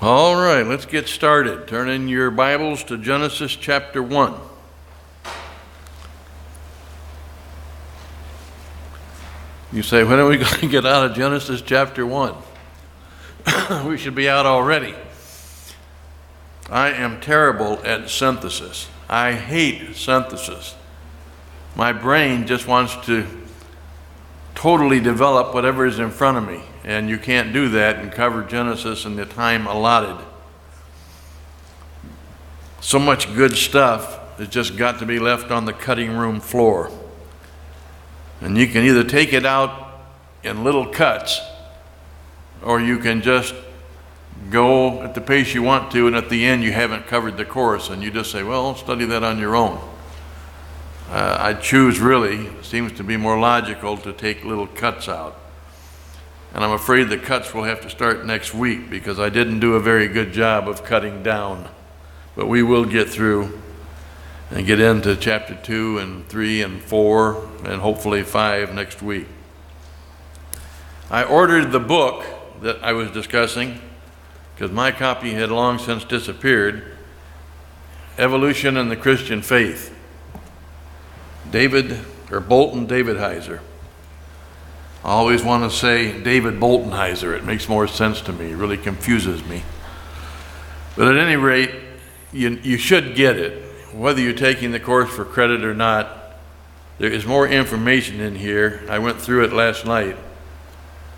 All right, let's get started. Turn in your Bibles to Genesis chapter 1. You say, when are we going to get out of Genesis chapter 1? We should be out already. I am terrible at synthesis. I hate synthesis. My brain just wants to totally develop whatever is in front of me, and you can't do that and cover Genesis in the time allotted. So much good stuff has just got to be left on the cutting room floor. And you can either take it out in little cuts, or you can just go at the pace you want to, and at the end you haven't covered the course, and you just say, well, study that on your own. I choose, really, seems to be more logical to take little cuts out. And I'm afraid the cuts will have to start next week because I didn't do a very good job of cutting down. But we will get through and get into chapter 2 and 3 and 4 and hopefully 5 next week. I ordered the book that I was discussing because my copy had long since disappeared, Evolution in the Christian Faith. Bolton Davidheiser. I always want to say David Boltonheiser. It makes more sense to me. It really confuses me. But at any rate, you should get it. Whether you're taking the course for credit or not, there is more information in here. I went through it last night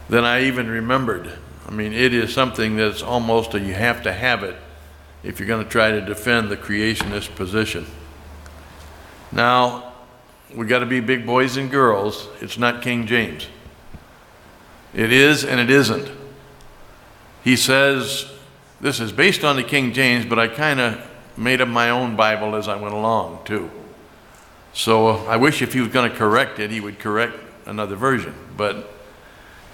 than I even remembered. I mean, it is something that's almost you have to have it if you're going to try to defend the creationist position. Now, we got to be big boys and girls. It's not King James. It is and it isn't. He says, this is based on the King James, but I kind of made up my own Bible as I went along too. So I wish if he was going to correct it, he would correct another version, but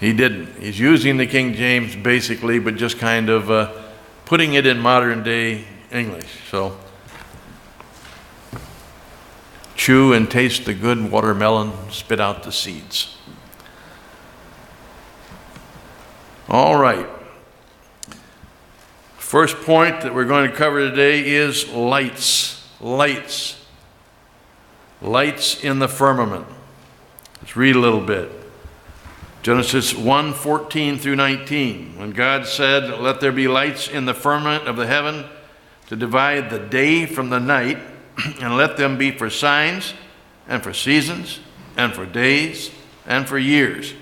he didn't. He's using the King James basically, but just kind of putting it in modern day English. So chew and taste the good watermelon, spit out the seeds. All right. First point that we're going to cover today is lights. Lights. Lights in the firmament. Let's read a little bit. Genesis 1:14 through 19. When God said, let there be lights in the firmament of the heaven to divide the day from the night, and let them be for signs, and for seasons, and for days, and for years.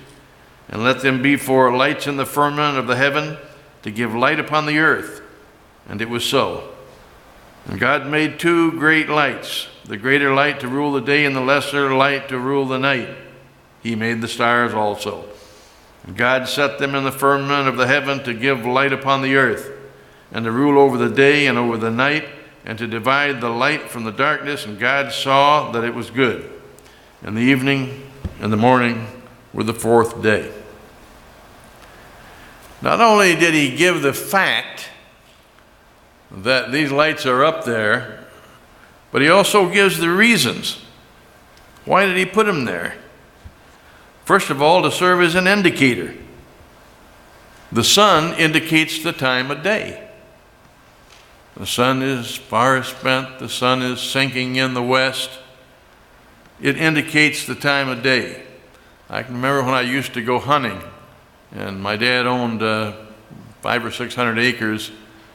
And let them be for lights in the firmament of the heaven, to give light upon the earth. And it was so. And God made 2 great lights, the greater light to rule the day, and the lesser light to rule the night. He made the stars also. And God set them in the firmament of the heaven to give light upon the earth, and to rule over the day and over the night, and to divide the light from the darkness. And God saw that it was good. And the evening and the morning were the 4th day. Not only did he give the fact that these lights are up there, but he also gives the reasons. Why did he put them there? First of all, to serve as an indicator. The sun indicates the time of day. The sun is far spent, the sun is sinking in the west. It indicates the time of day. I can remember when I used to go hunting, and my dad owned 500 or 600 acres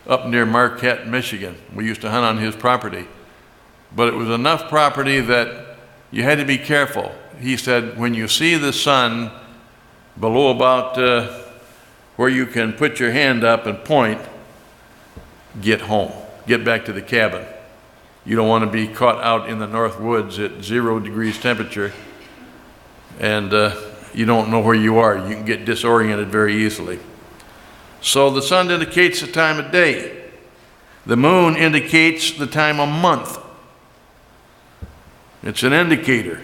up near Marquette, Michigan. We used to hunt on his property. But it was enough property that you had to be careful. He said, when you see the sun below about where you can put your hand up and point, get home, get back to the cabin. You don't want to be caught out in the north woods at 0 degrees temperature, and you don't know where you are. You can get disoriented very easily. So the sun indicates the time of day. The moon indicates the time of month. It's an indicator.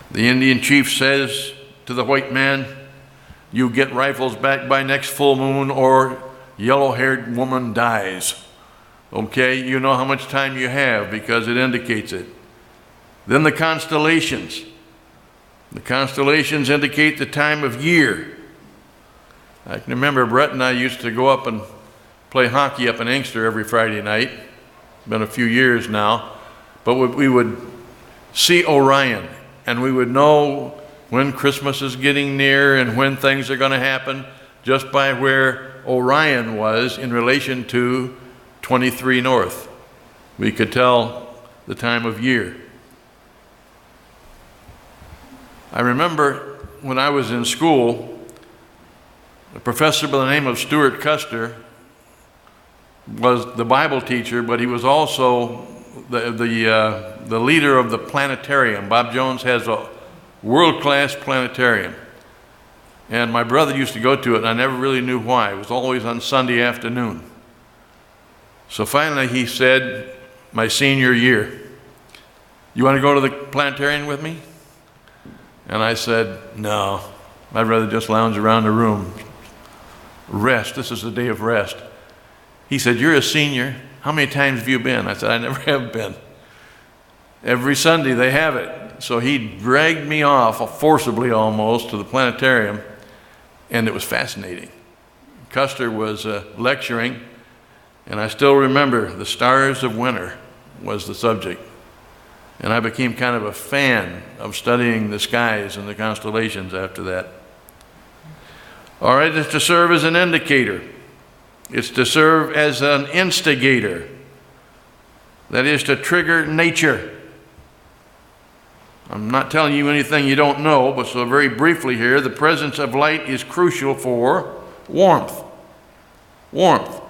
The Indian chief says to the white man, you get rifles back by next full moon or yellow-haired woman dies. Okay, you know how much time you have because it indicates it. Then the constellations. The constellations indicate the time of year. I can remember Brett and I used to go up and play hockey up in Inkster every Friday night. It's been a few years now. But we would see Orion, and we would know when Christmas is getting near and when things are going to happen just by where Orion was in relation to 23 North. We could tell the time of year. I remember when I was in school, a professor by the name of Stuart Custer was the Bible teacher, but he was also the leader of the planetarium. Bob Jones has a world-class planetarium. And my brother used to go to it, and I never really knew why. It was always on Sunday afternoon. So finally he said, my senior year, you want to go to the planetarium with me? And I said, no, I'd rather just lounge around the room. Rest, this is the day of rest. He said, you're a senior. How many times have you been? I said, I never have been. Every Sunday they have it. So he dragged me off, forcibly almost, to the planetarium, and it was fascinating. Custer was lecturing, and I still remember the stars of winter was the subject. And I became kind of a fan of studying the skies and the constellations after that. All right, it's to serve as an indicator. It's to serve as an instigator. That is to trigger nature. I'm not telling you anything you don't know, but so very briefly here, the presence of light is crucial for warmth. Warmth.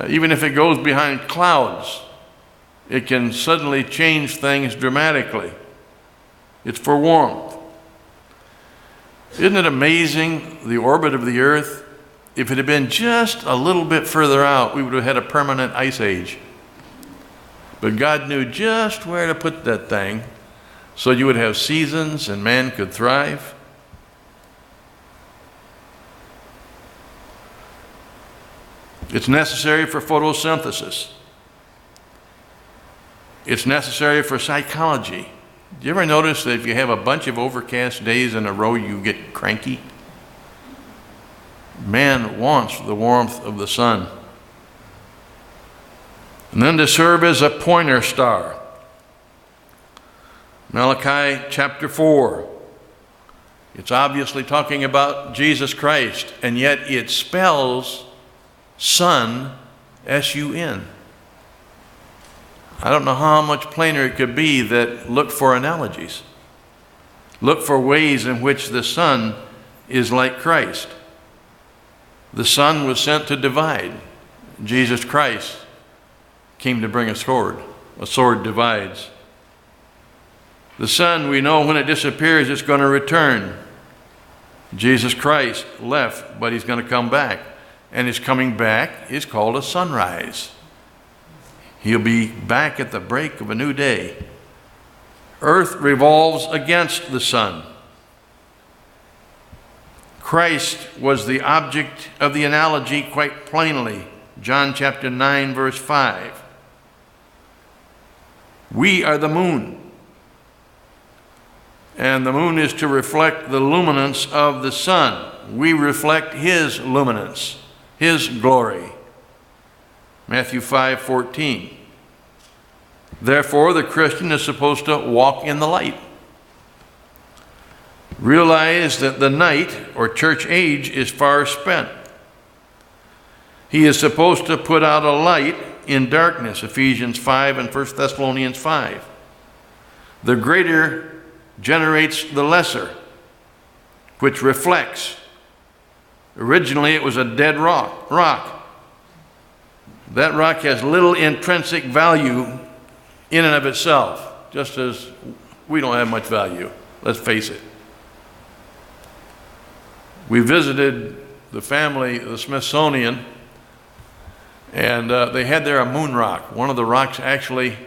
Even if it goes behind clouds, it can suddenly change things dramatically. It's for warmth. Isn't it amazing, the orbit of the Earth? If it had been just a little bit further out, we would have had a permanent ice age. But God knew just where to put that thing so you would have seasons and man could thrive. It's necessary for photosynthesis. It's necessary for psychology. Do you ever notice that if you have a bunch of overcast days in a row, you get cranky? Man wants the warmth of the sun. And then to serve as a pointer star. Malachi chapter 4. It's obviously talking about Jesus Christ, and yet it spells sun, S-U-N. I don't know how much plainer it could be that look for analogies. Look for ways in which the sun is like Christ. The Son was sent to divide. Jesus Christ came to bring a sword. A sword divides. The sun, we know when it disappears, it's going to return. Jesus Christ left, but he's going to come back. And his coming back is called a sunrise. He'll be back at the break of a new day. Earth revolves against the sun. Christ was the object of the analogy quite plainly. John chapter 9, verse 5. We are the moon. And the moon is to reflect the luminance of the sun. We reflect his luminance, his glory. Matthew 5:14. Therefore, the Christian is supposed to walk in the light. Realize that the night, or church age, is far spent. He is supposed to put out a light in darkness, Ephesians 5 and 1 Thessalonians 5. The greater generates the lesser, which reflects. Originally, it was a dead rock. That rock has little intrinsic value in and of itself, just as we don't have much value. Let's face it. We visited the family, the Smithsonian, and they had there a moon rock. One of the rocks actually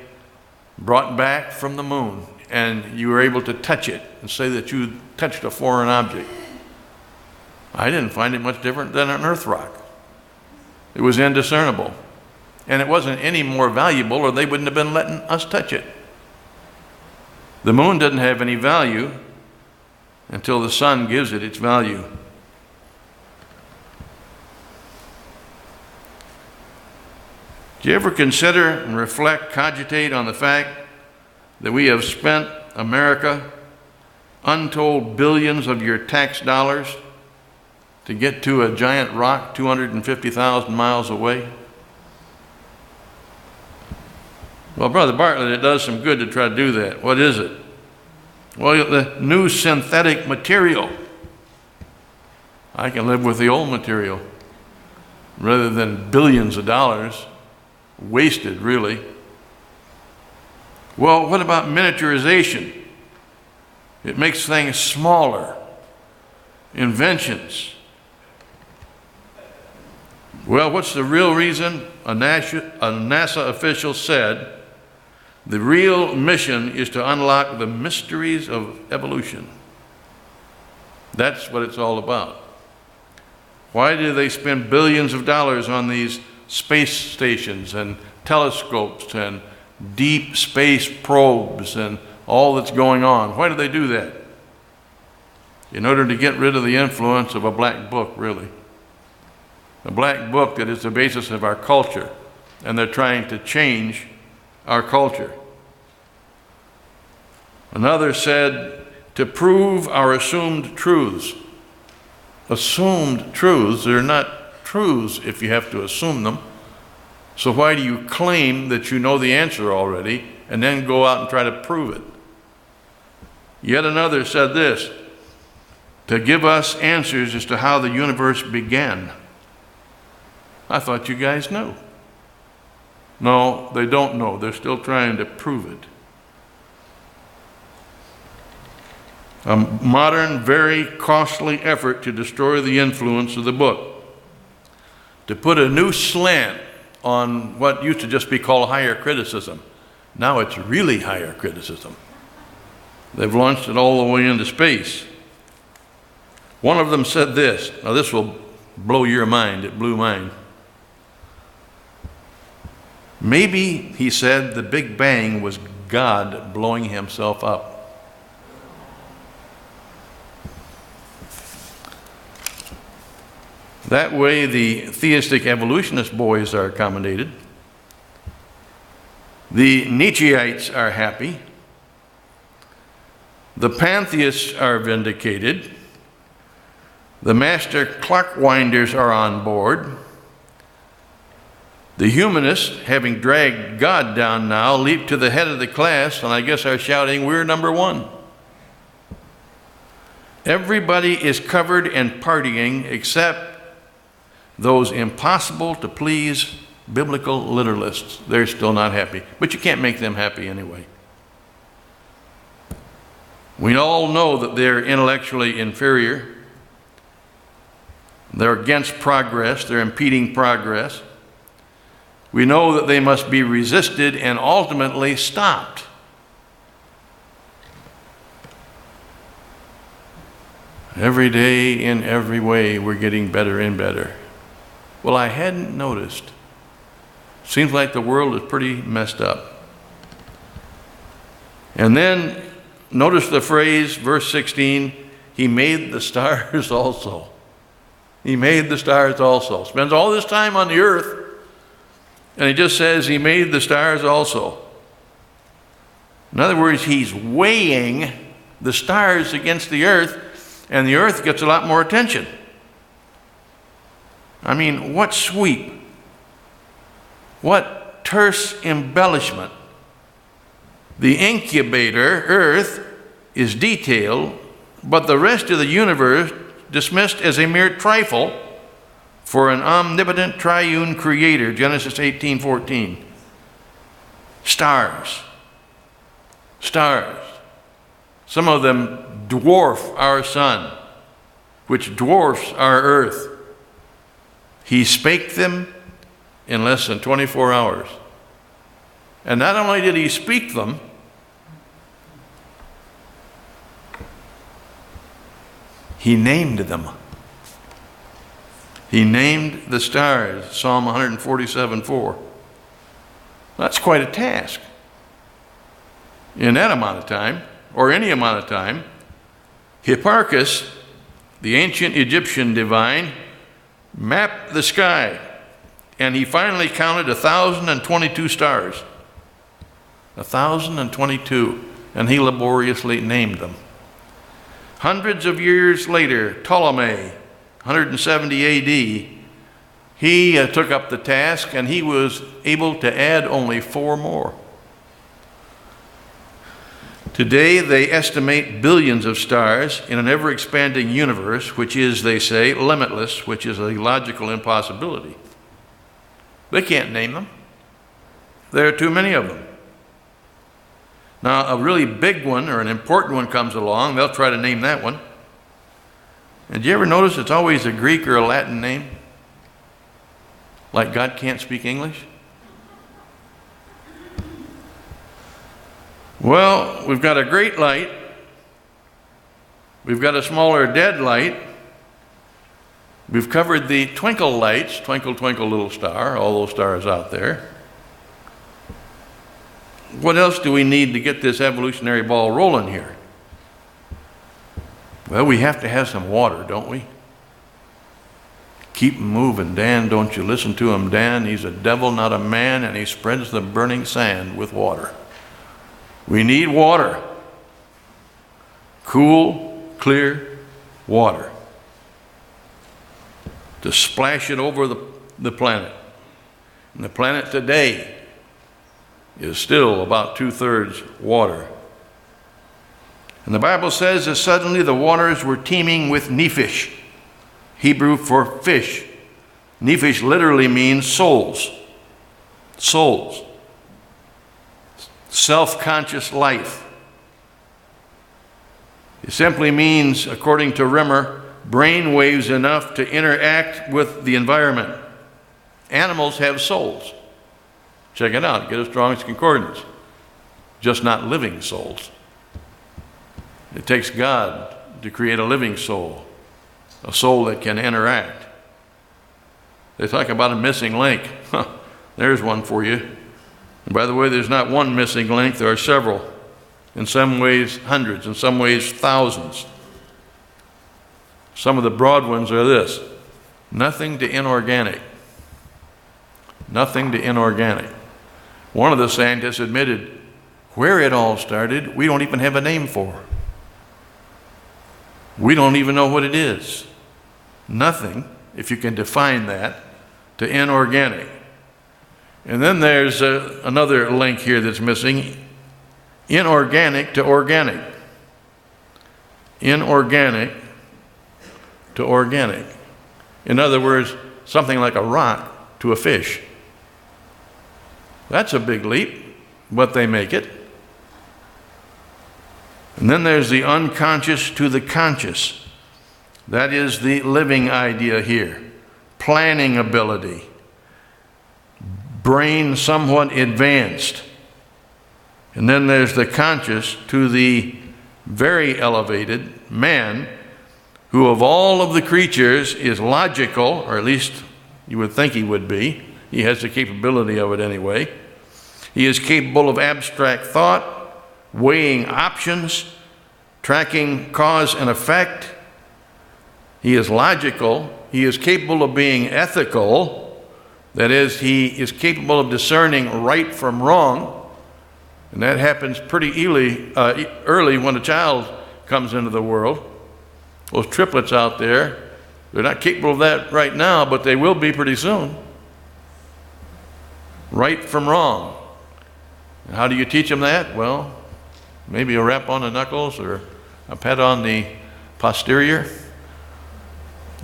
brought back from the moon, and you were able to touch it and say that you touched a foreign object. I didn't find it much different than an earth rock. It was indiscernible. And it wasn't any more valuable, or they wouldn't have been letting us touch it. The moon doesn't have any value until the sun gives it its value. Do you ever consider and reflect, cogitate on the fact that we have spent America untold billions of your tax dollars to get to a giant rock 250,000 miles away? Well, Brother Bartlett, it does some good to try to do that. What is it? Well, the new synthetic material. I can live with the old material rather than billions of dollars wasted, really. Well, what about miniaturization? It makes things smaller. Inventions. Well, what's the real reason? A NASA official said the real mission is to unlock the mysteries of evolution. That's what it's all about. Why do they spend billions of dollars on these space stations and telescopes and deep space probes and all that's going on? Why do they do that? In order to get rid of the influence of a black book, really. A black book that is the basis of our culture, and they're trying to change our culture. Another said, to prove our assumed truths. Assumed truths, they're not truths if you have to assume them. So why do you claim that you know the answer already and then go out and try to prove it? Yet another said this, to give us answers as to how the universe began. I thought you guys knew. No, they don't know. They're still trying to prove it. A modern, very costly effort to destroy the influence of the book, to put a new slant on what used to just be called higher criticism. Now it's really higher criticism. They've launched it all the way into space. One of them said this. Now this will blow your mind. It blew mine. Maybe, he said, the Big Bang was God blowing himself up. That way the theistic evolutionist boys are accommodated. The Nietzscheites are happy. The pantheists are vindicated. The master clockwinders are on board. The humanists, having dragged God down now, leap to the head of the class and I guess are shouting, we're number one. Everybody is covered and partying except those impossible to please biblical literalists. They're still not happy, but you can't make them happy anyway. We all know that they're intellectually inferior. They're against progress. They're impeding progress. We know that they must be resisted and ultimately stopped. Every day, in every way, we're getting better and better. Well, I hadn't noticed. Seems like the world is pretty messed up. And then, notice the phrase, verse 16, he made the stars also. He made the stars also. Spends all this time on the earth, and he just says he made the stars also. In other words, he's weighing the stars against the earth, and the earth gets a lot more attention. I mean, what sweep, what terse embellishment. The incubator, earth, is detailed, but the rest of the universe dismissed as a mere trifle for an omnipotent triune creator, Genesis 18:14. Stars. Stars. Some of them dwarf our sun, which dwarfs our earth. He spake them in less than 24 hours. And not only did he speak them, he named them. He named the stars, Psalm 147:4. That's quite a task. In that amount of time, or any amount of time, Hipparchus, the ancient Egyptian divine, mapped the sky and he finally counted 1,022 stars. 1,022, and he laboriously named them. Hundreds of years later, Ptolemy, 170 AD, he took up the task, and he was able to add only 4 more. Today, they estimate billions of stars in an ever-expanding universe, which is, they say, limitless, which is a logical impossibility. They can't name them. There are too many of them. Now, a really big one or an important one comes along, they'll try to name that one. And do you ever notice it's always a Greek or a Latin name? Like God can't speak English? Well, we've got a great light. We've got a smaller dead light. We've covered the twinkle lights, twinkle, twinkle, little star, all those stars out there. What else do we need to get this evolutionary ball rolling here? Well, we have to have some water, don't we? Keep moving, Dan. Don't you listen to him, Dan. He's a devil, not a man, and he spreads the burning sand with water. We need water. Cool, clear water to splash it over the planet. And the planet today is still about 2/3 water. And the Bible says that suddenly the waters were teeming with nephish, Hebrew for fish. Nephish literally means souls. Souls. Self-conscious life. It simply means, according to Rimmer, brain waves enough to interact with the environment. Animals have souls. Check it out, get a Strong's Concordance. Just not living souls. It takes God to create a living soul, a soul that can interact. They talk about a missing link. There's one for you. And by the way, there's not one missing link, there are several. In some ways, hundreds, in some ways, thousands. Some of the broad ones are this: nothing to inorganic. Nothing to inorganic. One of the scientists admitted, where it all started, we don't even have a name for. We don't even know what it is. Nothing, if you can define that, to inorganic. And then there's another link here that's missing: inorganic to organic. Inorganic to organic. In other words, something like a rock to a fish. That's a big leap, but they make it. And then there's the unconscious to the conscious. That is the living idea here. Planning ability. Brain somewhat advanced. And then there's the conscious to the very elevated man, who of all of the creatures is logical, or at least you would think he would be. He has the capability of it anyway. He is capable of abstract thought, weighing options, tracking cause and effect. He is logical. He is capable of being ethical. That is, he is capable of discerning right from wrong. And that happens pretty early when a child comes into the world. Those triplets out there, they're not capable of that right now, but they will be pretty soon. Right from wrong. And how do you teach them that? Well, maybe a rap on the knuckles or a pat on the posterior.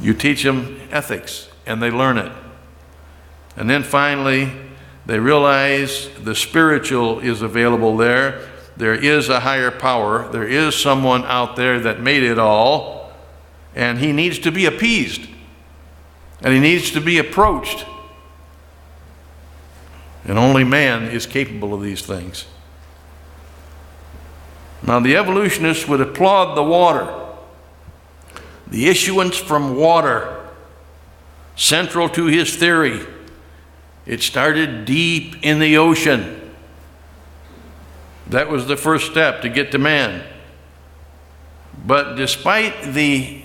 You teach them ethics, and they learn it. And then finally, they realize the spiritual is available there. There is a higher power. There is someone out there that made it all. And he needs to be appeased. And he needs to be approached. And only man is capable of these things. Now, the evolutionists would applaud the water. The issuance from water, central to his theory. It started deep in the ocean. That was the first step to get to man. But despite the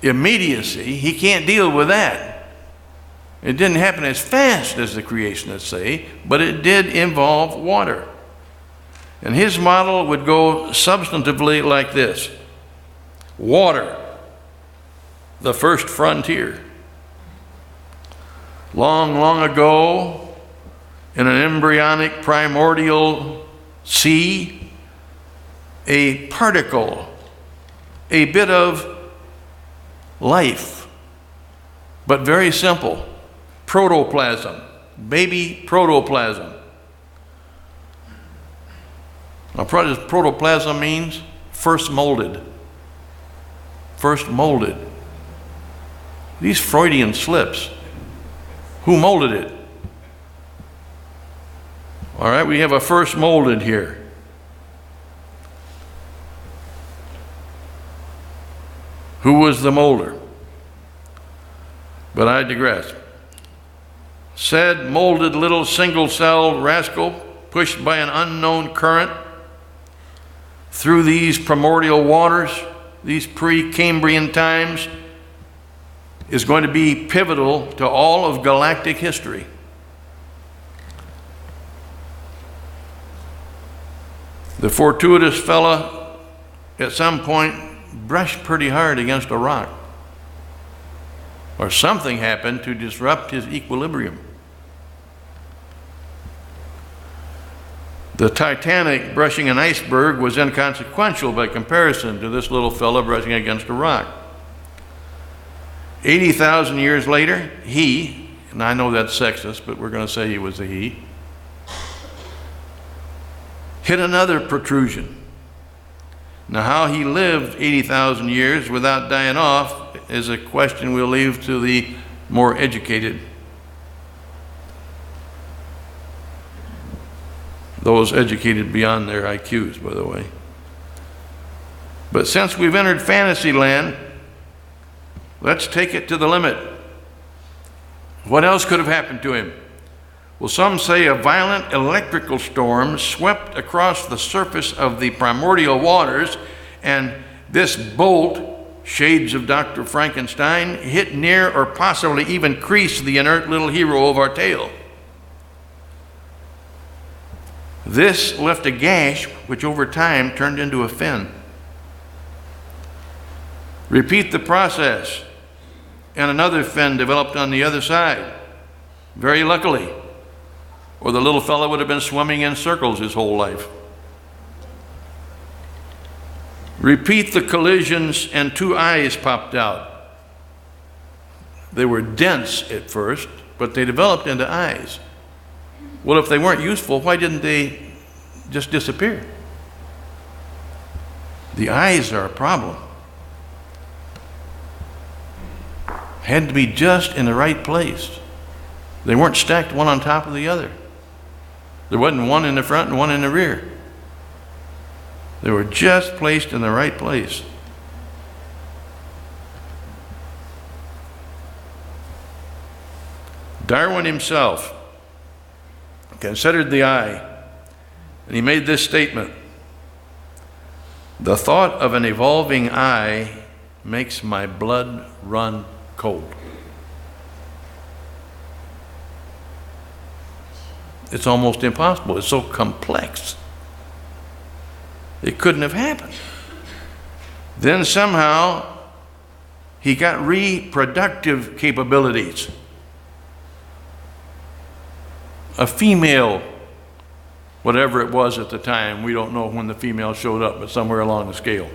immediacy, he can't deal with that. It didn't happen as fast as the creationists say, but it did involve water. And his model would go substantively like this: water, the first frontier. Long, long ago, in an embryonic primordial sea, a particle, a bit of life, but very simple, protoplasm, baby protoplasm. Now, protoplasm means first molded. First molded. These Freudian slips. Who molded it? All right, we have a first molded here. Who was the molder? But I digress. Said molded little single-celled rascal, pushed by an unknown current through these primordial waters, these pre-Cambrian times, is going to be pivotal to all of galactic history. The fortuitous fella at some point brushed pretty hard against a rock, or something happened to disrupt his equilibrium. The Titanic brushing an iceberg was inconsequential by comparison to this little fella brushing against a rock. 80,000 years later, he, and I know that's sexist, but we're going to say he was a he, hit another protrusion. Now, how he lived 80,000 years without dying off is a question we'll leave to the more educated. Those educated beyond their IQs, by the way. But since we've entered fantasy land, let's take it to the limit. What else could have happened to him? Well, some say a violent electrical storm swept across the surface of the primordial waters, and this bolt, shades of Dr. Frankenstein, hit near or possibly even creased the inert little hero of our tale. This left a gash which over time turned into a fin. Repeat the process, and another fin developed on the other side, very luckily, or the little fellow would have been swimming in circles his whole life. Repeat the collisions, and two eyes popped out. They were dense at first, but they developed into eyes. Well, if they weren't useful, why didn't they just disappear? The eyes are a problem. Had to be just in the right place. They weren't stacked one on top of the other. There wasn't one in the front and one in the rear. They were just placed in the right place. Darwin himself considered the eye, and he made this statement: "The thought of an evolving eye makes my blood run cold." It's almost impossible. It's so complex. It couldn't have happened. Then somehow he got reproductive capabilities. A female, whatever it was at the time, we don't know when the female showed up, but somewhere along the scale.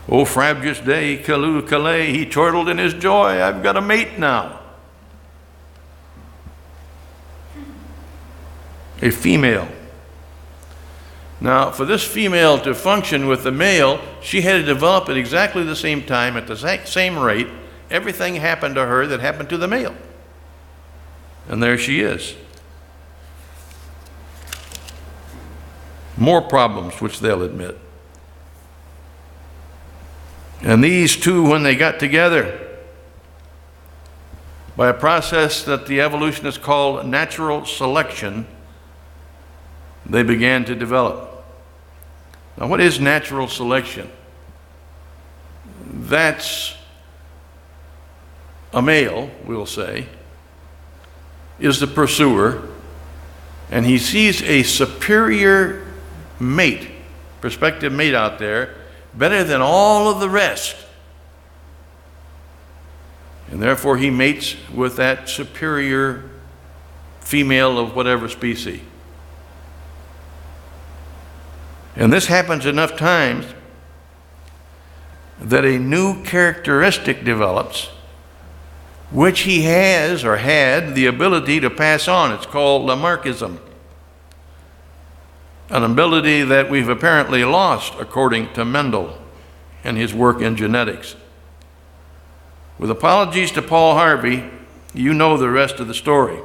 Oh, frabjous day, Callooh, Calais, he chortled in his joy, I've got a mate now. A female. Now, for this female to function with the male, she had to develop at exactly the same time, at the same rate. Everything happened to her that happened to the male. And there she is. More problems, which they'll admit. And these two, when they got together, by a process that the evolutionists call natural selection, they began to develop. Now, what is natural selection? That's a male, we'll say, is the pursuer, and he sees a superior mate, prospective mate out there, better than all of the rest. And therefore he mates with that superior female of whatever species. And this happens enough times that a new characteristic develops, which he has or had the ability to pass on. It's called Lamarckism, an ability that we've apparently lost according to Mendel and his work in genetics. With apologies to Paul Harvey, you know the rest of the story,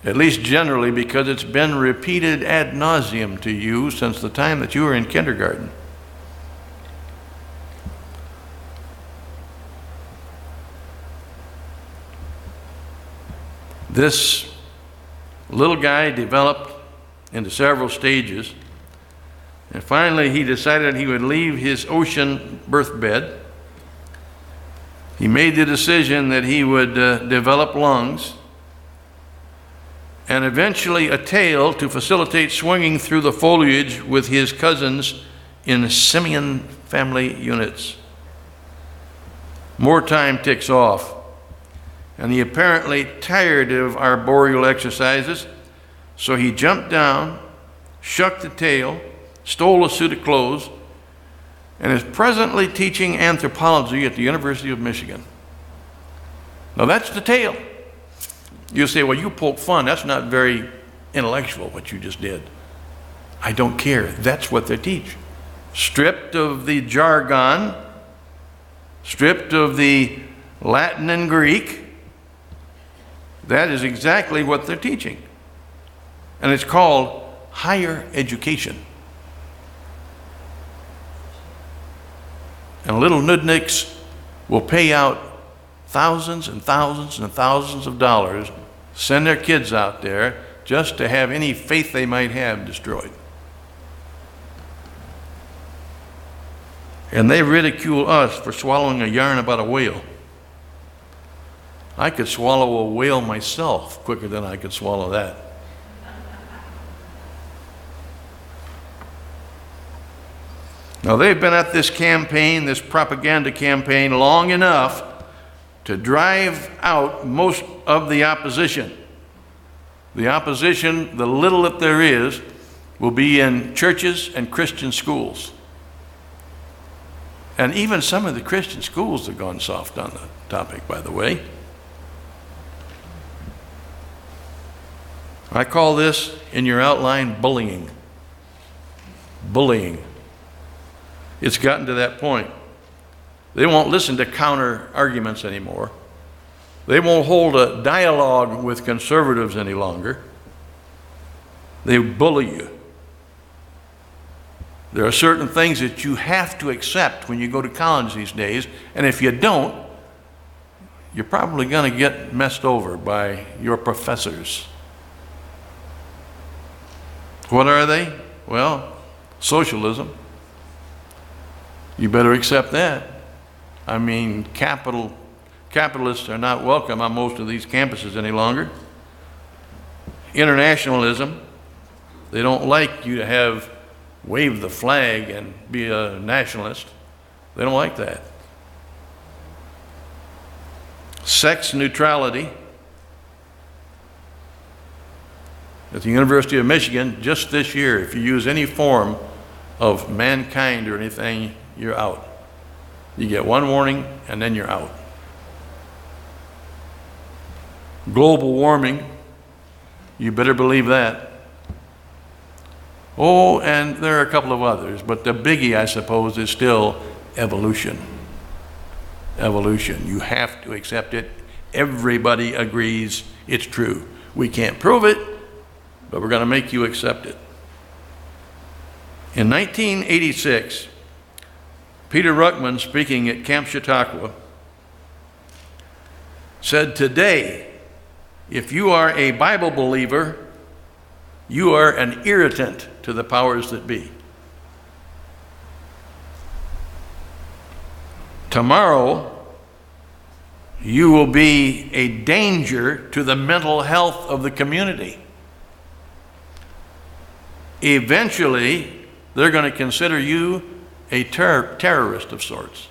at least generally, because it's been repeated ad nauseum to you since the time that you were in kindergarten. This little guy developed into several stages, and finally he decided he would leave his ocean birthbed. He made the decision that he would develop lungs and eventually a tail to facilitate swinging through the foliage with his cousins in simian family units. More time ticks off, and he apparently tired of arboreal exercises, so he jumped down, shucked the tail, stole a suit of clothes, and is presently teaching anthropology at the University of Michigan. Now that's the tail. You say, well, you poke fun. That's not very intellectual, what you just did. I don't care. That's what they teach. Stripped of the jargon, stripped of the Latin and Greek, that is exactly what they're teaching. And it's called higher education. And little nudniks will pay out thousands and thousands and thousands of dollars, send their kids out there just to have any faith they might have destroyed. And they ridicule us for swallowing a yarn about a whale. I could swallow a whale myself quicker than I could swallow that. Now they've been at this campaign, this propaganda campaign, long enough to drive out most of the opposition. The opposition, the little that there is, will be in churches and Christian schools. And even some of the Christian schools have gone soft on the topic, by the way. I call this, in your outline, bullying. Bullying. It's gotten to that point. They won't listen to counter arguments anymore. They won't hold a dialogue with conservatives any longer. They bully you. There are certain things that you have to accept when you go to college these days, and if you don't, you're probably going to get messed over by your professors. What are they? Well, socialism. You better accept that. I mean, capitalists are not welcome on most of these campuses any longer. Internationalism. They don't like you to wave the flag and be a nationalist. They don't like that. Sex neutrality. At the University of Michigan, just this year, if you use any form of mankind or anything, you're out. You get one warning and then you're out. Global warming, you better believe that. Oh, and there are a couple of others, but the biggie, I suppose, is still evolution. Evolution. You have to accept it. Everybody agrees it's true. We can't prove it, but we're going to make you accept it. In 1986, Peter Ruckman, speaking at Camp Chautauqua, said, "Today, if you are a Bible believer, you are an irritant to the powers that be. Tomorrow, you will be a danger to the mental health of the community. Eventually, they're going to consider you a terrorist of sorts.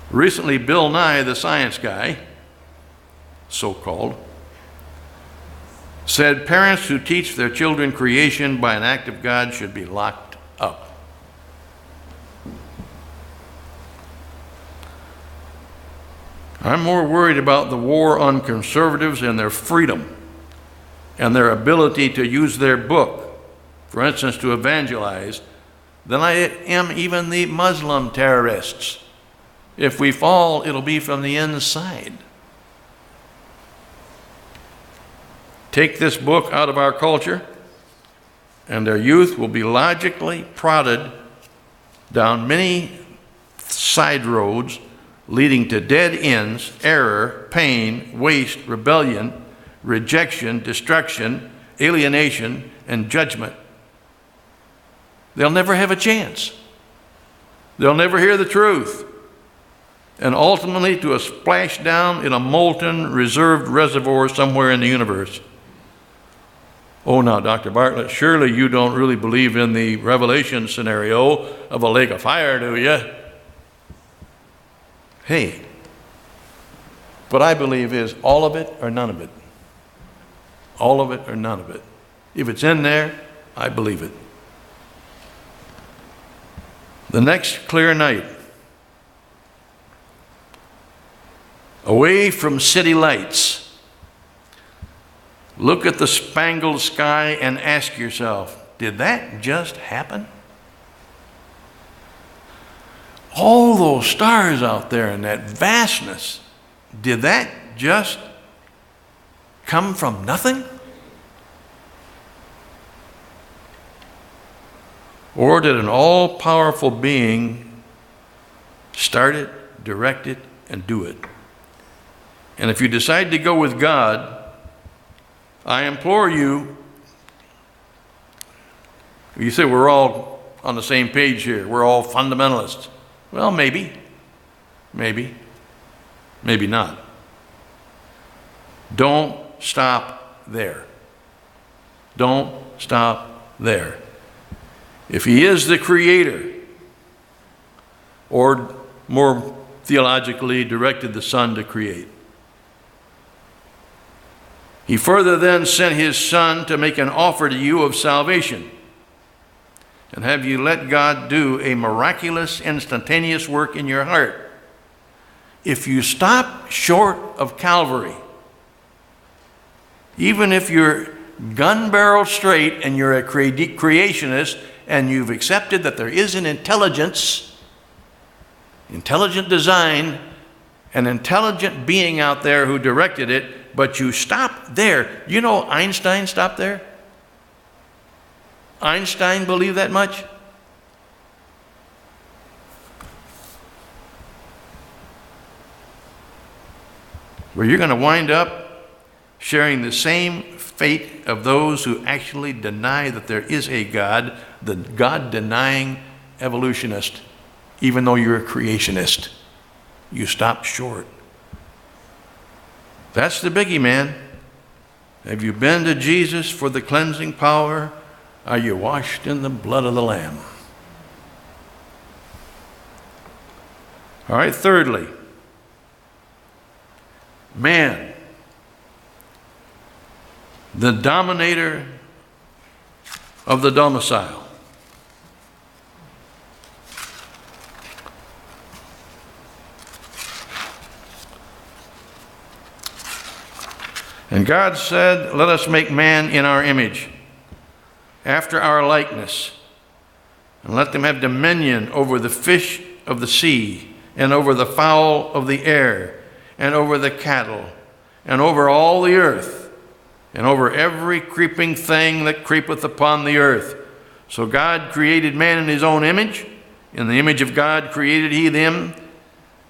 Recently, Bill Nye, the science guy, so-called, said parents who teach their children creation by an act of God should be locked up. I'm more worried about the war on conservatives and their freedom and their ability to use their book, for instance, to evangelize, than I am even the Muslim terrorists. If we fall, it'll be from the inside. Take this book out of our culture, and their youth will be logically prodded down many side roads leading to dead ends, error, pain, waste, rebellion, rejection, destruction, alienation, and judgment. They'll never have a chance. They'll never hear the truth. And ultimately to a splash down in a molten, reserved reservoir somewhere in the universe. Oh, now, Dr. Bartlett, surely you don't really believe in the Revelation scenario of a lake of fire, do you? Hey, what I believe is all of it or none of it. All of it or none of it. If it's in there, I believe it. The next clear night, away from city lights, look at the spangled sky and ask yourself, did that just happen? All those stars out there in that vastness, did that just come from nothing? Or did an all-powerful being start it, direct it, and do it? And if you decide to go with God, I implore you, you say we're all on the same page here, we're all fundamentalists. Well, maybe, maybe not. Don't stop there. Don't stop there. If he is the creator, or more theologically directed the Son to create, he further then sent his Son to make an offer to you of salvation and have you let God do a miraculous, instantaneous work in your heart. If you stop short of Calvary, even if you're gun barrel straight and you're a creationist and you've accepted that there is an intelligence, intelligent design, an intelligent being out there who directed it, but you stop there. You know Einstein stopped there? Einstein believed that much? Where you're going to wind up sharing the same fate of those who actually deny that there is a God, the God-denying evolutionist, even though you're a creationist. You stop short. That's the biggie, man. Have you been to Jesus for the cleansing power? Are you washed in the blood of the Lamb? All right, thirdly, man, the dominator of the domicile. And God said, let us make man in our image, after our likeness, and let them have dominion over the fish of the sea, and over the fowl of the air, and over the cattle, and over all the earth, and over every creeping thing that creepeth upon the earth. So God created man in his own image. In the image of God created he them,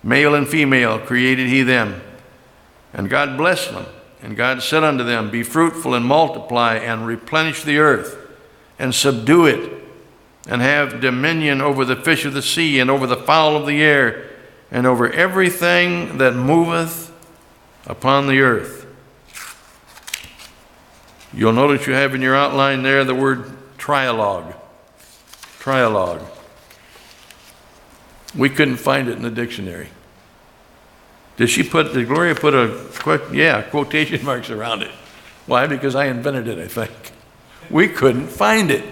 male and female created he them. And God blessed them. And God said unto them, be fruitful and multiply and replenish the earth and subdue it and have dominion over the fish of the sea and over the fowl of the air and over everything that moveth upon the earth. You'll notice you have in your outline there the word trialogue. Trialogue. We couldn't find it in the dictionary. Did Gloria put quotation marks around it? Why? Because I invented it, I think. We couldn't find it.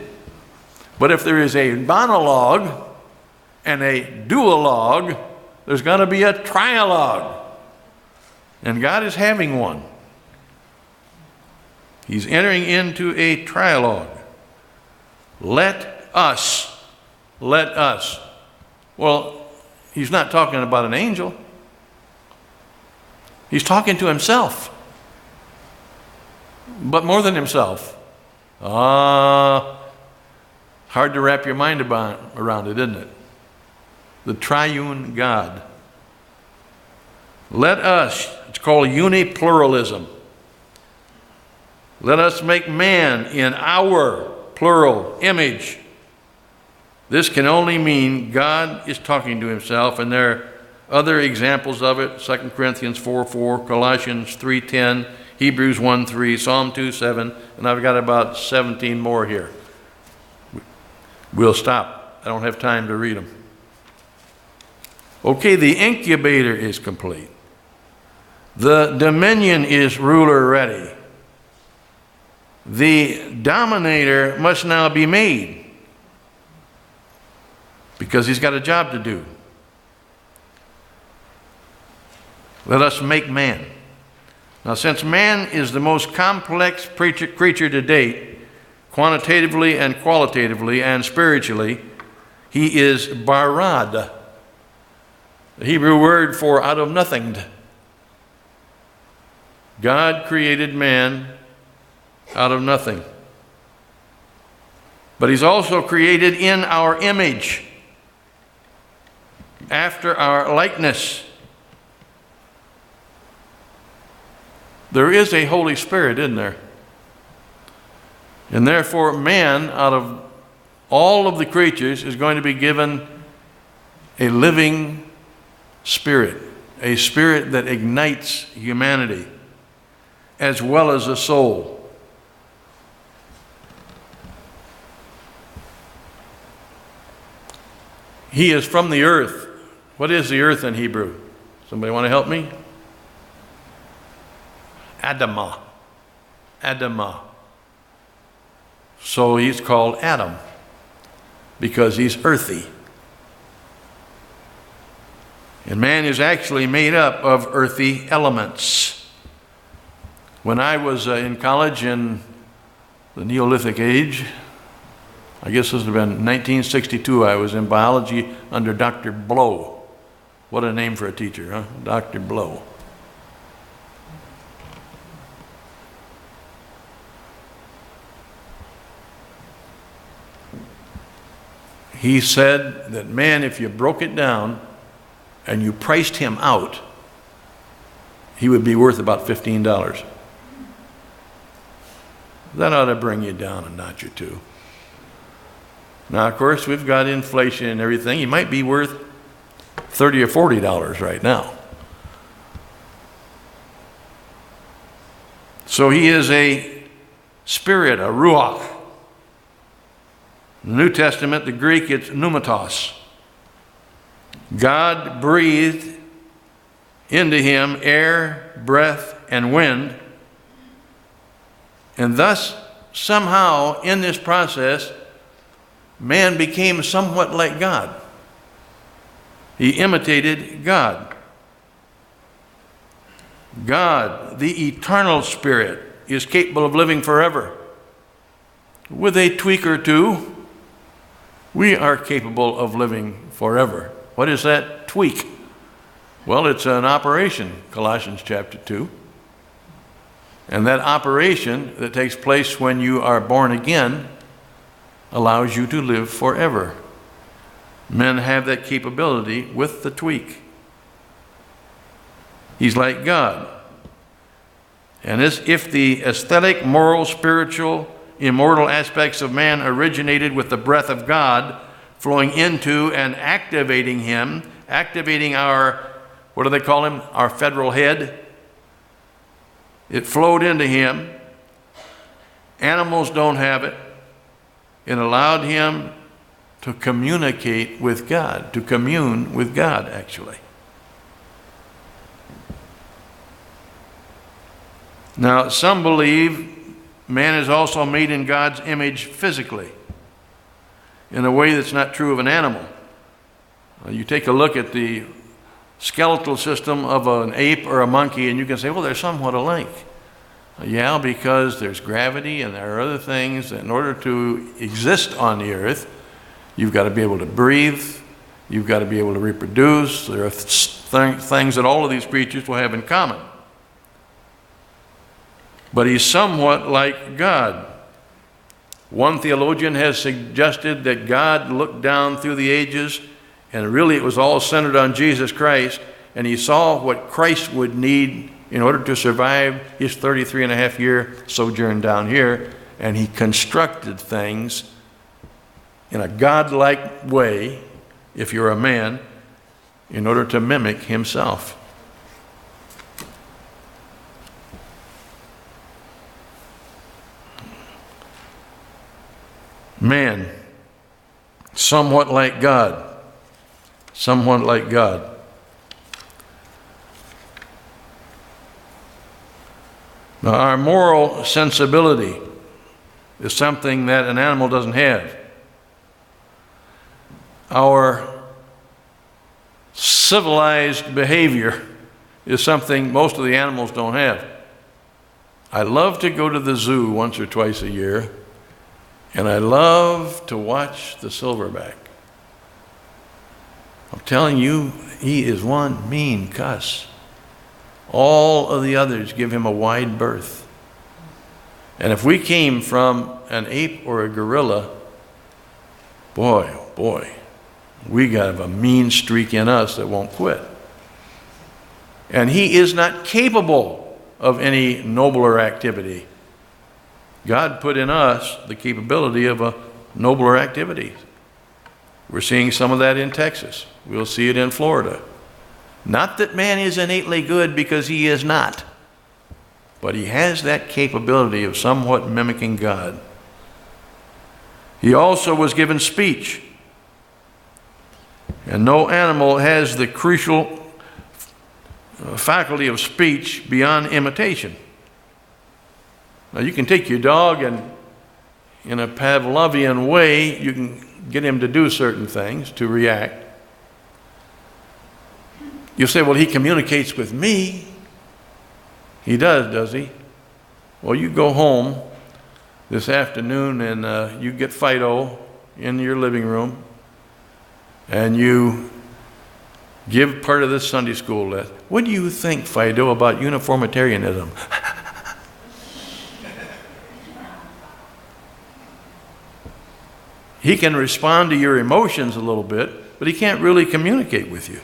But if there is a monologue and a duologue, there's got to be a trialogue. And God is having one. He's entering into a trialogue. Let us. Well, he's not talking about an angel. He's talking to himself. But more than himself. Hard to wrap your mind around it, isn't it? The triune God. Let us, it's called unipluralism. Let us make man in our plural image. This can only mean God is talking to himself, and there are other examples of it, 2 Corinthians 4:4, Colossians 3:10, Hebrews 1:3, Psalm 2:7, and I've got about 17 more here. We'll stop. I don't have time to read them. Okay, the incubator is complete. The dominion is ruler ready. The dominator must now be made because he's got a job to do. Let us make man. Now, since man is the most complex creature to date, quantitatively and qualitatively and spiritually, he is barad, the Hebrew word for out of nothing. God created man out of nothing. But he's also created in our image, after our likeness. There is a Holy Spirit in there. And therefore, man, out of all of the creatures, is going to be given a living spirit, a spirit that ignites humanity, as well as a soul. He is from the earth. What is the earth in Hebrew? Somebody want to help me? Adamah. Adamah. So he's called Adam because he's earthy. And man is actually made up of earthy elements. When I was in college in the Neolithic age, I guess this would have been 1962, I was in biology under Dr. Blow. What a name for a teacher, huh? Dr. Blow. He said that, man, if you broke it down and you priced him out, he would be worth about $15. That ought to bring you down a notch or two. Now, of course, we've got inflation and everything. He might be worth $30 or $40 right now. So he is a spirit, a ruach. In the New Testament, the Greek, it's pneumatos. God breathed into him air, breath, and wind. And thus, somehow, in this process, man became somewhat like God. He imitated God. God, the eternal spirit, is capable of living forever. With a tweak or two, we are capable of living forever. What is that tweak? Well, it's an operation, Colossians chapter 2. And that operation that takes place when you are born again allows you to live forever. Men have that capability with the tweak. He's like God. And if the aesthetic, moral, spiritual, immortal aspects of man originated with the breath of God flowing into and activating him activating our, what do they call him? Our federal head. It flowed into him. Animals don't have it. It allowed him to communicate with God, to commune with God, actually. Now, some believe man is also made in God's image physically, in a way that's not true of an animal. You take a look at the skeletal system of an ape or a monkey, and you can say, well, they're somewhat alike. Yeah, because there's gravity and there are other things. In order to exist on the earth, you've got to be able to breathe. You've got to be able to reproduce. There are things that all of these creatures will have in common. But he's somewhat like God. One theologian has suggested that God looked down through the ages, and really it was all centered on Jesus Christ, and he saw what Christ would need in order to survive his 33-and-a-half-year sojourn down here, and he constructed things in a God-like way, if you're a man, in order to mimic himself. Man, somewhat like God. Somewhat like God. Now, our moral sensibility is something that an animal doesn't have. Our civilized behavior is something most of the animals don't have. I love to go to the zoo once or twice a year, and I love to watch the silverback. I'm telling you, he is one mean cuss. All of the others give him a wide berth. And if we came from an ape or a gorilla, boy, oh boy, we got a mean streak in us that won't quit. And he is not capable of any nobler activity. God put in us the capability of a nobler activity. We're seeing some of that in Texas. We'll see it in Florida. Not that man is innately good, because he is not. But he has that capability of somewhat mimicking God. He also was given speech. And no animal has the crucial faculty of speech beyond imitation. Now, you can take your dog and in a Pavlovian way, you can get him to do certain things, to react. You say, well, he communicates with me. He does he? Well, you go home this afternoon and you get Fido in your living room and you give part of this Sunday school lesson. What do you think, Fido, about uniformitarianism? He can respond to your emotions a little bit, but he can't really communicate with you.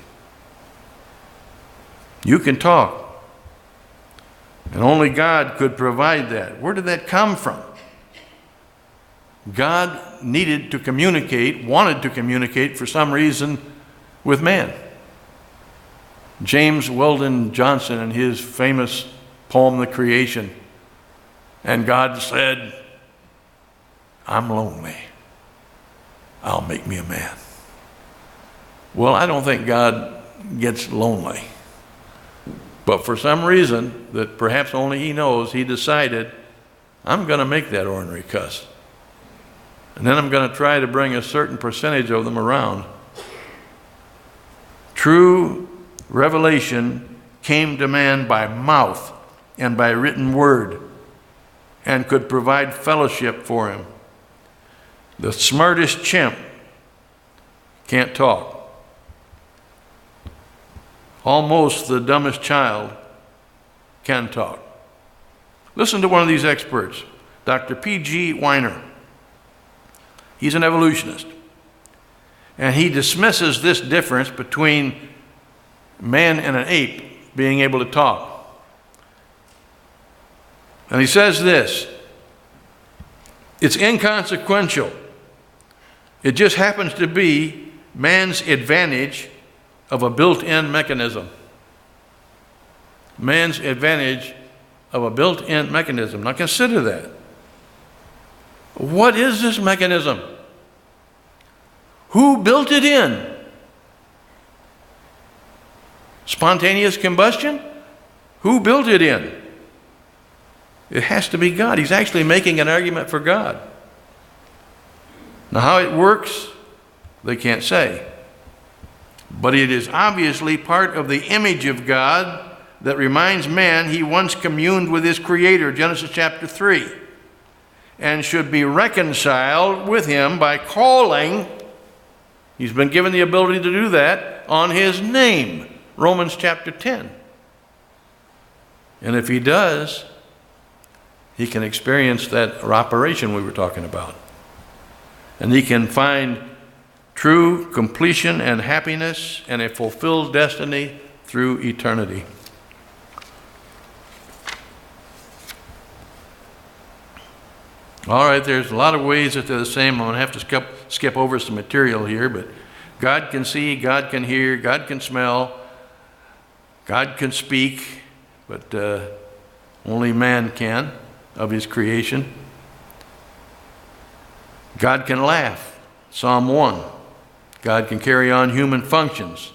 You can talk. And only God could provide that. Where did that come from? God needed to communicate, wanted to communicate for some reason with man. James Weldon Johnson, in his famous poem, The Creation, and God said, I'm lonely. I'll make me a man. Well, I don't think God gets lonely. But for some reason that perhaps only he knows, he decided, I'm going to make that ornery cuss. And then I'm going to try to bring a certain percentage of them around. True revelation came to man by mouth and by written word, and could provide fellowship for him. The smartest chimp can't talk. Almost the dumbest child can talk. Listen to one of these experts, Dr. P.G. Weiner. He's an evolutionist. And he dismisses this difference between man and an ape being able to talk. And he says this, it's inconsequential. It just happens to be man's advantage of a built-in mechanism. Man's advantage of a built-in mechanism. Now consider that. What is this mechanism? Who built it in? Spontaneous combustion? Who built it in? It has to be God. He's actually making an argument for God. Now how it works, they can't say. But it is obviously part of the image of God that reminds man he once communed with his Creator, Genesis chapter 3, and should be reconciled with him by calling, he's been given the ability to do that, on his name, Romans chapter 10. And if he does, he can experience that operation we were talking about. And he can find true completion and happiness and a fulfilled destiny through eternity. All right, there's a lot of ways that they're the same. I'm going to have to skip over some material here, but God can see, God can hear, God can smell, God can speak, but only man can of his creation. God can laugh, Psalm 1. God can carry on human functions.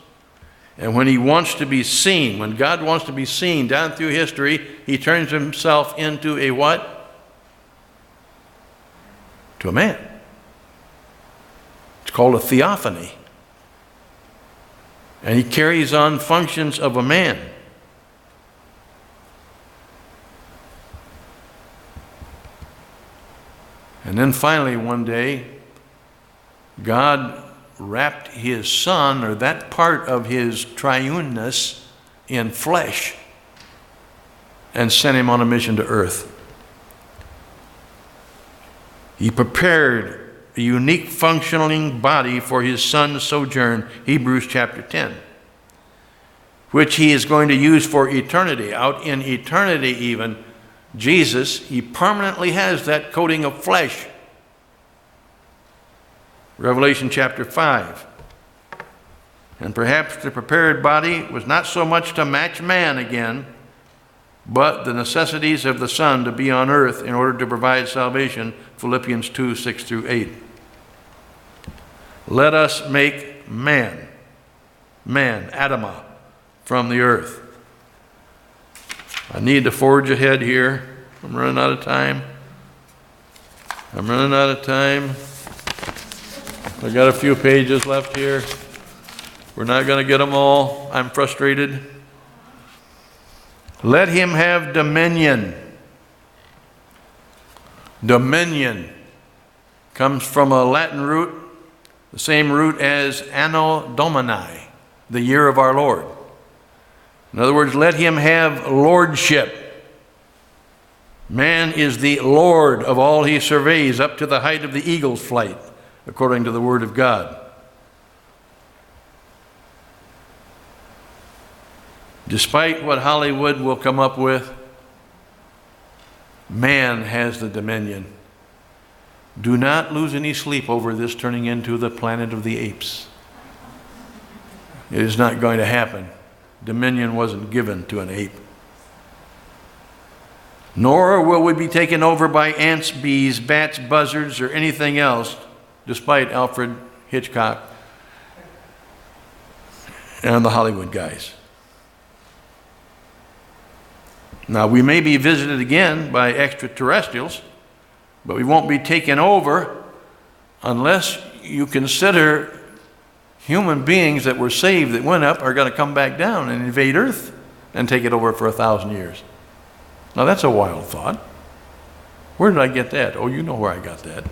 And when he wants to be seen, when God wants to be seen down through history, he turns himself into a what? To a man. It's called a theophany. And he carries on functions of a man. And then finally one day, God wrapped his Son, or that part of his triuneness, in flesh and sent him on a mission to earth. He prepared a unique functioning body for his Son's sojourn, Hebrews chapter 10, which he is going to use for eternity. Out in eternity even, Jesus, he permanently has that coating of flesh. Revelation chapter 5. And perhaps the prepared body was not so much to match man again, but the necessities of the Son to be on earth in order to provide salvation, Philippians 2, 6 through 8. Let us make man, Adamah, from the earth. I need to forge ahead here. I'm running out of time. I've got a few pages left here. We're not going to get them all. I'm frustrated. Let him have dominion. Dominion comes from a Latin root, the same root as Anno Domini, the year of our Lord. In other words, let him have lordship. Man is the Lord of all he surveys, up to the height of the eagle's flight, according to the Word of God. Despite what Hollywood will come up with, man has the dominion. Do not lose any sleep over this turning into the planet of the apes. It is not going to happen. Dominion wasn't given to an ape. Nor will we be taken over by ants, bees, bats, buzzards, or anything else, despite Alfred Hitchcock and the Hollywood guys. Now, we may be visited again by extraterrestrials, but we won't be taken over unless you consider human beings that were saved that went up are going to come back down and invade Earth and take it over for 1,000 years. Now, that's a wild thought. Where did I get that? Oh, you know where I got that.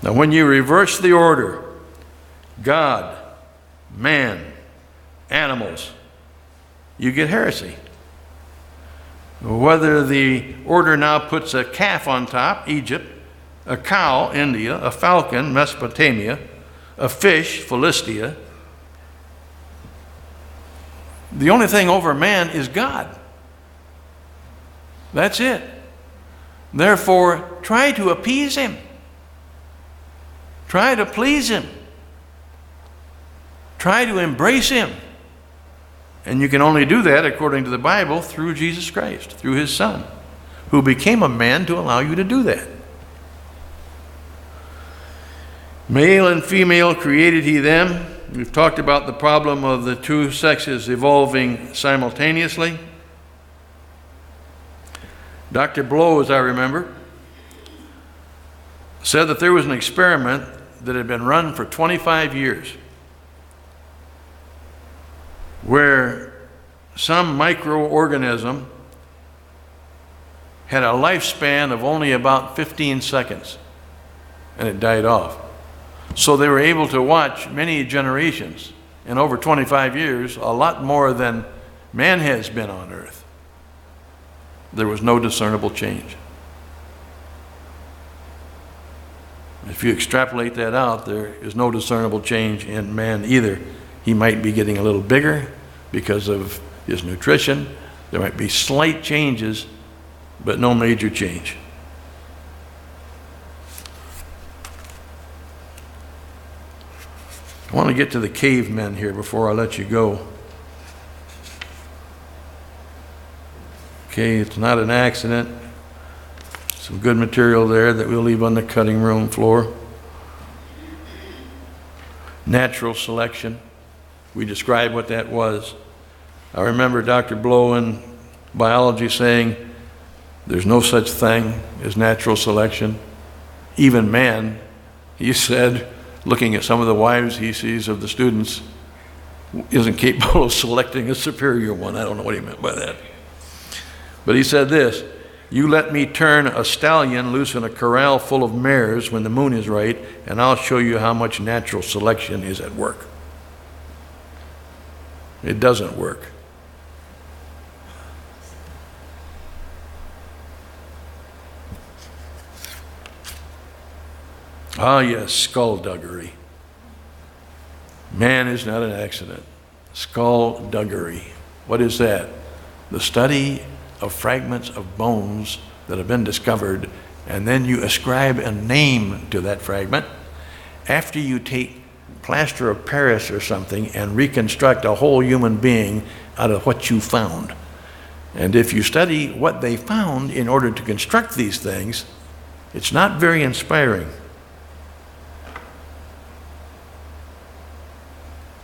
Now, when you reverse the order, God, man, animals, you get heresy. Whether the order now puts a calf on top, Egypt, a cow, India, a falcon, Mesopotamia, a fish, Philistia, the only thing over man is God. That's it. Therefore, try to appease him. Try to please him. Try to embrace him. And you can only do that, according to the Bible, through Jesus Christ, through his Son, who became a man to allow you to do that. Male and female created he them. We've talked about the problem of the two sexes evolving simultaneously. Dr. Blow, as I remember, said that there was an experiment that had been run for 25 years where some microorganism had a lifespan of only about 15 seconds and it died off. So they were able to watch many generations, in over 25 years, a lot more than man has been on earth. There was no discernible change. If you extrapolate that out, there is no discernible change in man either. He might be getting a little bigger because of his nutrition. There might be slight changes, but no major change. I want to get to the cavemen here before I let you go. Okay, it's not an accident. Some good material there that we'll leave on the cutting room floor. Natural selection. We described what that was. I remember Dr. Blow in biology saying there's no such thing as natural selection. Even man, he said, looking at some of the wives he sees of the students, isn't capable of selecting a superior one. I don't know what he meant by that. But he said this: you let me turn a stallion loose in a corral full of mares when the moon is right, and I'll show you how much natural selection is at work. It doesn't work. Ah, yes, skullduggery. Man is not an accident. Skullduggery. What is that? The study of fragments of bones that have been discovered, and then you ascribe a name to that fragment after you take plaster of Paris or something and reconstruct a whole human being out of what you found. And if you study what they found in order to construct these things, it's not very inspiring.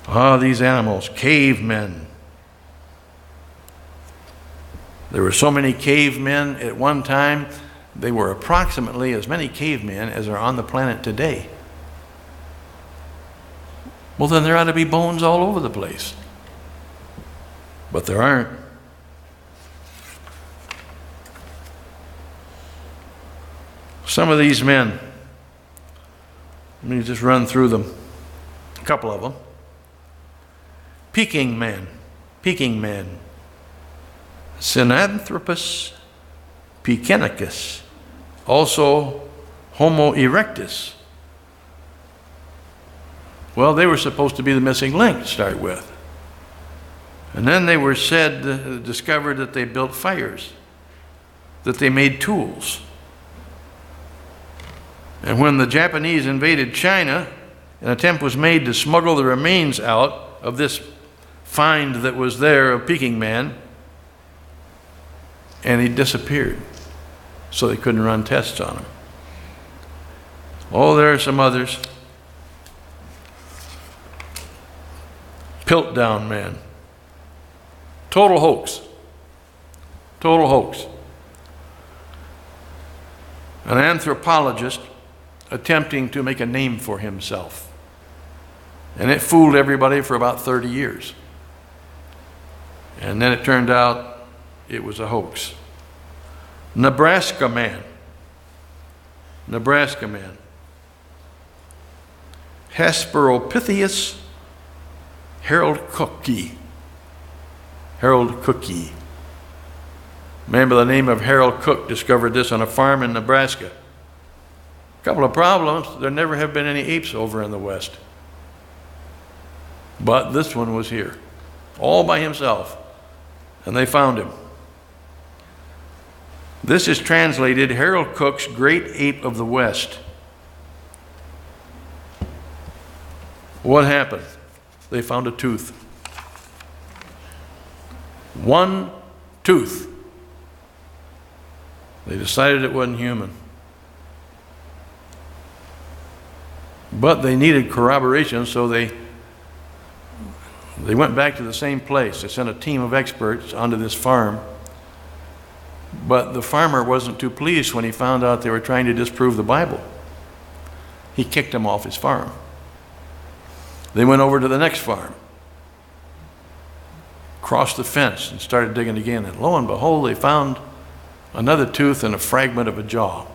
Ah, these animals, cavemen. There were so many cavemen at one time. They were approximately as many cavemen as are on the planet today. Well, then there ought to be bones all over the place. But there aren't. Some of these men, let me just run through them, a couple of them. Peking man, Sinanthropus pekenicus, also Homo erectus. Well, they were supposed to be the missing link to start with. And then they were discovered that they built fires, that they made tools. And when the Japanese invaded China, an attempt was made to smuggle the remains out of this find that was there of Peking man, and he disappeared, so they couldn't run tests on him. Oh, there are some others. Piltdown man. Total hoax. Total hoax. An anthropologist attempting to make a name for himself. And it fooled everybody for about 30 years. And then it turned out it was a hoax. Nebraska man. Nebraska man. Hesperopithecus Harold Cookie. Harold Cookie. A man by the name of Harold Cook discovered this on a farm in Nebraska. A couple of problems. There never have been any apes over in the West. But this one was here, all by himself, and they found him. This is translated Harold Cook's Great Ape of the West. What happened? they found a tooth. One tooth. They decided it wasn't human. But they needed corroboration, so they went back to the same place. They sent a team of experts onto this farm. But the farmer wasn't too pleased when he found out they were trying to disprove the Bible. He kicked them off his farm. They went over to the next farm, crossed the fence, and started digging again. And lo and behold, they found another tooth and a fragment of a jaw.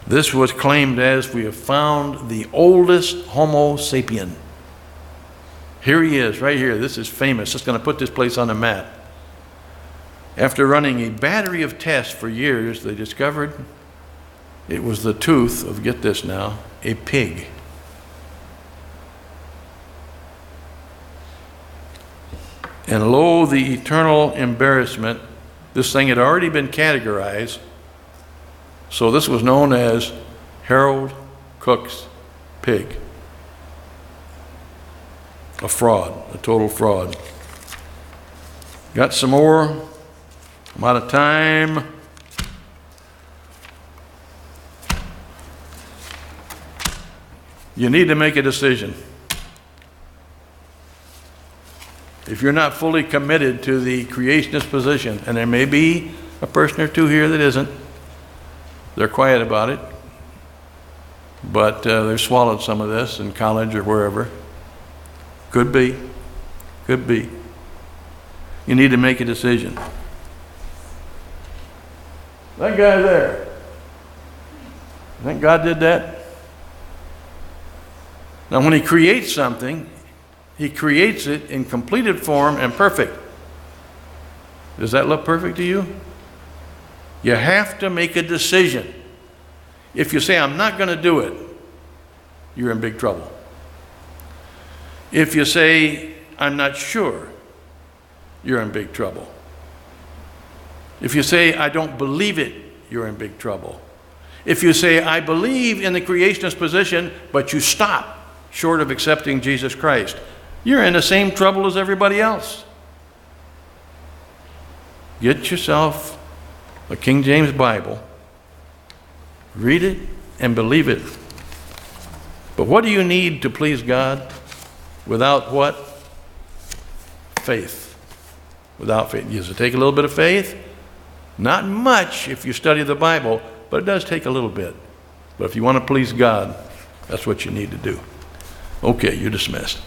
This was claimed as, we have found the oldest Homo sapien. Here he is, right here. This is famous. It's going to put this place on the map. After running a battery of tests for years, they discovered it was the tooth of, get this now, a pig. And lo, the eternal embarrassment. This thing had already been categorized. So this was known as Harold Cook's pig. A fraud, a total fraud. Got some more. I'm out of time. You need to make a decision. If you're not fully committed to the creationist position, and there may be a person or two here that isn't, they're quiet about it, but they've swallowed some of this in college or wherever. Could be. Could be. You need to make a decision. That guy there, you think God did that? Now, when he creates something, he creates it in completed form and perfect. Does that look perfect to you? You have to make a decision. If you say, I'm not going to do it, you're in big trouble. If you say, I'm not sure, you're in big trouble. If you say, I don't believe it, you're in big trouble. If you say, I believe in the creationist position, but you stop short of accepting Jesus Christ, you're in the same trouble as everybody else. Get yourself a King James Bible, read it and believe it. But what do you need to please God? Without what? Faith. Without faith. Does it take a little bit of faith? Not much if you study the Bible, but it does take a little bit. But if you want to please God, that's what you need to do. Okay, you're dismissed.